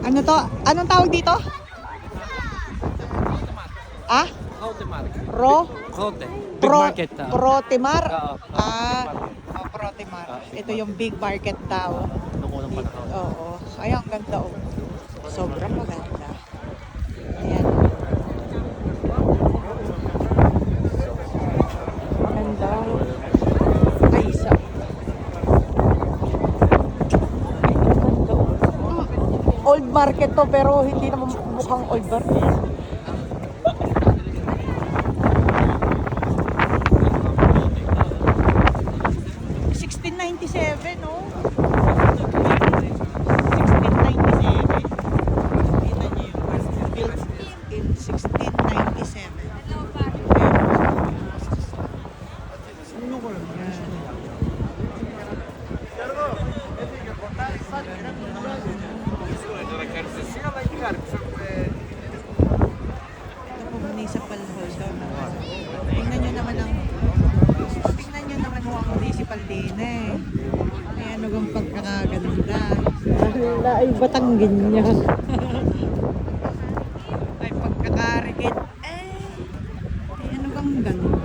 Ano to? Anong tawag dito? Ah? Grote markt. Grote. Big Pro, market. Protimar? Oo. Protimar. Big Ito yung big market daw. Noong unang panahon. Oo. Ay, ang ganda oh. Sobrang maganda. Ayan. Maganda. Ay, isa. Ganda oh. Old market to pero hindi naman mukhang old market. No? 1697. Kita niyo yung built in 1697. Ano ko lang yan? Ito po municipal hall daw na. Tingnan nyo naman ang municipal din eh. Ayan, ang pagkakaganda. Wala ay Batanggin niya. Ay pagkakarigit. Ayan, ang ganda.